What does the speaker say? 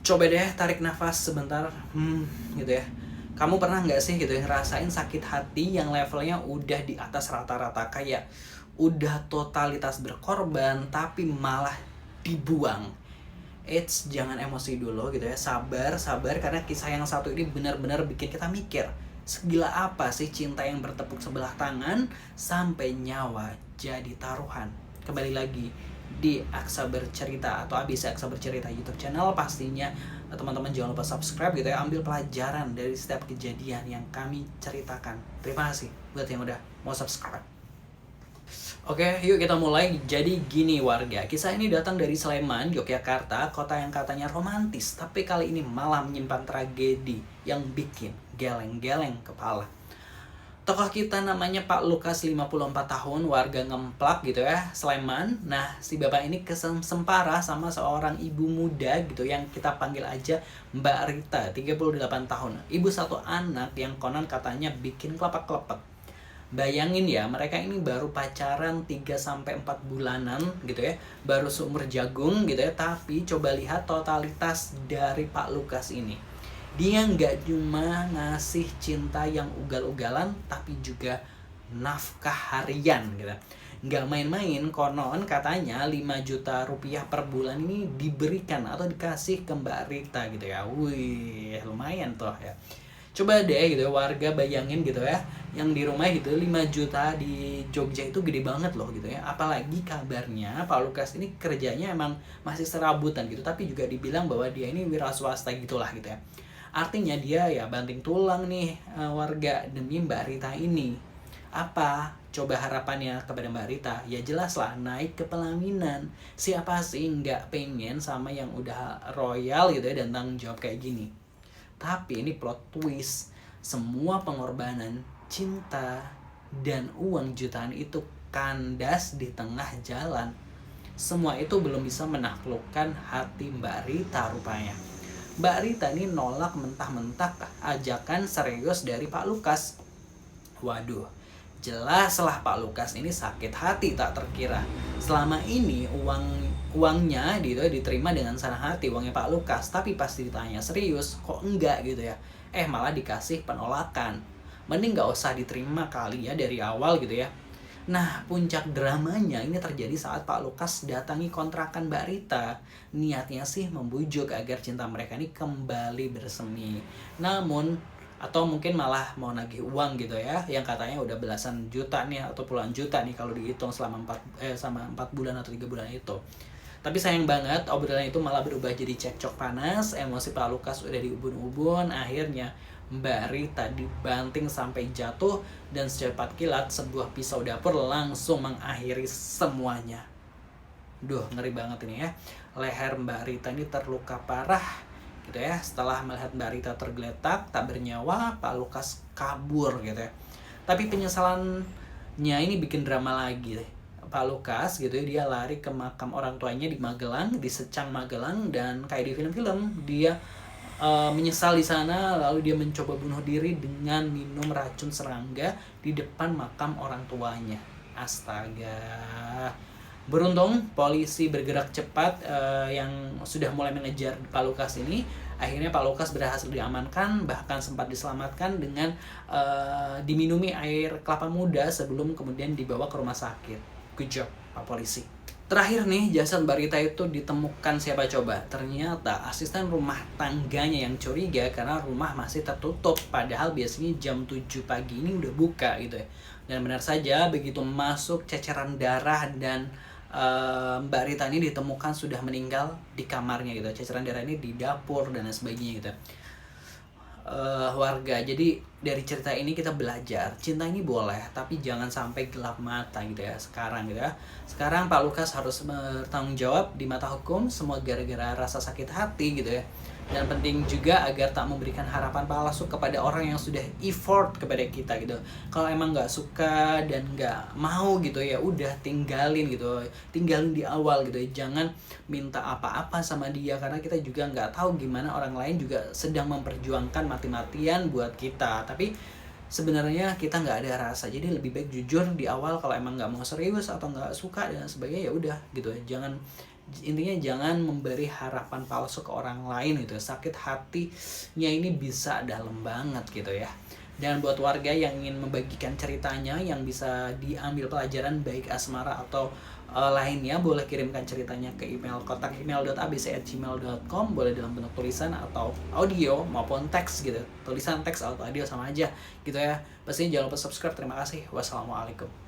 Coba deh tarik nafas sebentar, gitu ya. Kamu pernah nggak sih gitu ya ngerasain sakit hati yang levelnya udah di atas rata-rata, kayak udah totalitas berkorban tapi malah dibuang? Jangan emosi dulu gitu ya, sabar, sabar, karena kisah yang satu ini benar-benar bikin kita mikir, segila apa sih cinta yang bertepuk sebelah tangan sampai nyawa jadi taruhan. Kembali lagi di Aksa Bercerita atau ABC Aksa Bercerita YouTube channel. Pastinya teman-teman jangan lupa subscribe gitu ya, ambil pelajaran dari setiap kejadian yang kami ceritakan. Terima kasih buat yang udah mau subscribe. Oke, yuk kita mulai. Jadi gini warga, kisah ini datang dari Sleman, Yogyakarta, kota yang katanya romantis, tapi kali ini malah menyimpan tragedi yang bikin geleng-geleng kepala. Tokoh kita namanya Pak Lukas, 54 tahun, warga Ngemplak gitu ya, Sleman. Nah, si bapak ini kesempara sama seorang ibu muda gitu yang kita panggil aja Mbak Rita, 38 tahun. Ibu satu anak yang konon katanya bikin kelepak-kelepek. Bayangin ya, mereka ini baru pacaran 3-4 bulanan gitu ya, baru seumur jagung gitu ya, tapi coba lihat totalitas dari Pak Lukas ini. Dia nggak cuma ngasih cinta yang ugal-ugalan, tapi juga nafkah harian gitu. Nggak main-main, konon katanya 5 juta rupiah per bulan ini diberikan atau dikasih ke Mbak Rita gitu ya. Wih, lumayan toh ya. Coba deh gitu ya, warga bayangin gitu ya, yang di rumah gitu 5 juta di Jogja itu gede banget loh gitu ya. Apalagi kabarnya Pak Lukas ini kerjanya emang masih serabutan gitu, tapi juga dibilang bahwa dia ini wira swasta gitulah gitu ya. Artinya dia ya banting tulang nih, warga demi Mbak Rita ini. Apa coba harapannya kepada Mbak Rita? Ya jelas lah, naik ke pelaminan. Siapa sih nggak pengen sama yang udah royal gitu ya dan tanggung jawab kayak gini. Tapi ini plot twist, semua pengorbanan, cinta, dan uang jutaan itu kandas di tengah jalan. Semua itu belum bisa menaklukkan hati Mbak Rita rupanya. Mbak Rita ini nolak mentah-mentah ajakan serius dari Pak Lukas. Waduh, jelaslah Pak Lukas ini sakit hati tak terkira. Selama ini uangnya gitu diterima dengan senang hati, uangnya Pak Lukas, tapi pasti ditanya serius kok enggak gitu ya. Malah dikasih penolakan. Mending nggak usah diterima kali ya dari awal gitu ya. Nah, puncak dramanya ini terjadi saat Pak Lukas datangi kontrakan Mbak Rita. Niatnya sih membujuk agar cinta mereka ini kembali bersemi. Namun, atau mungkin malah mau nagih uang gitu ya, yang katanya udah belasan juta nih atau puluhan juta nih kalau dihitung selama 4 bulan atau 3 bulan itu. Tapi sayang banget, obrolan itu malah berubah jadi cekcok panas, emosi Pak Lukas udah diubun-ubun, akhirnya Mbak Rita dibanting sampai jatuh, dan secepat kilat sebuah pisau dapur langsung mengakhiri semuanya. Duh, ngeri banget ini ya. Leher Mbak Rita ini terluka parah gitu ya. Setelah melihat Mbak Rita tergeletak tak bernyawa, Pak Lukas kabur gitu ya. Tapi penyesalannya ini bikin drama lagi deh. Pak Lukas gitu ya, dia lari ke makam orang tuanya di Magelang, di Secang Magelang, dan kayak di film-film dia menyesal di sana, lalu dia mencoba bunuh diri dengan minum racun serangga di depan makam orang tuanya. Astaga. Beruntung polisi bergerak cepat, yang sudah mulai mengejar Pak Lukas ini. Akhirnya Pak Lukas berhasil diamankan, bahkan sempat diselamatkan dengan diminumi air kelapa muda sebelum kemudian dibawa ke rumah sakit. Good job Pak Polisi. Terakhir nih, jasad Mbak Rita itu ditemukan siapa coba? Ternyata asisten rumah tangganya yang curiga karena rumah masih tertutup. Padahal biasanya jam 7 pagi ini udah buka gitu ya. Dan benar saja begitu masuk, ceceran darah dan Mbak Rita ini ditemukan sudah meninggal di kamarnya gitu. Ceceran darah ini di dapur dan sebagainya gitu. Warga, jadi dari cerita ini kita belajar cinta ini boleh tapi jangan sampai gelap mata gitu ya sekarang gitu ya. Sekarang Pak Lukas harus bertanggung jawab di mata hukum, semua gara-gara rasa sakit hati gitu ya. Dan penting juga agar tak memberikan harapan palsu kepada orang yang sudah effort kepada kita gitu. Kalau emang nggak suka dan nggak mau gitu ya udah tinggalin gitu, tinggalin di awal gitu ya. Jangan minta apa-apa sama dia, karena kita juga nggak tahu gimana orang lain juga sedang memperjuangkan mati-matian buat kita, tapi sebenarnya kita nggak ada rasa. Jadi lebih baik jujur di awal kalau emang nggak mau serius atau nggak suka dan sebagainya, ya udah gitu ya. Intinya jangan memberi harapan palsu ke orang lain gitu. Sakit hatinya ini bisa dalam banget gitu ya. Dan buat warga yang ingin membagikan ceritanya yang bisa diambil pelajaran baik asmara atau lainnya, boleh kirimkan ceritanya ke email kotak email.abc@gmail.com, boleh dalam bentuk tulisan atau audio maupun teks gitu. Tulisan, teks atau audio sama aja gitu ya. Pastinya jangan lupa subscribe. Terima kasih. Wassalamualaikum.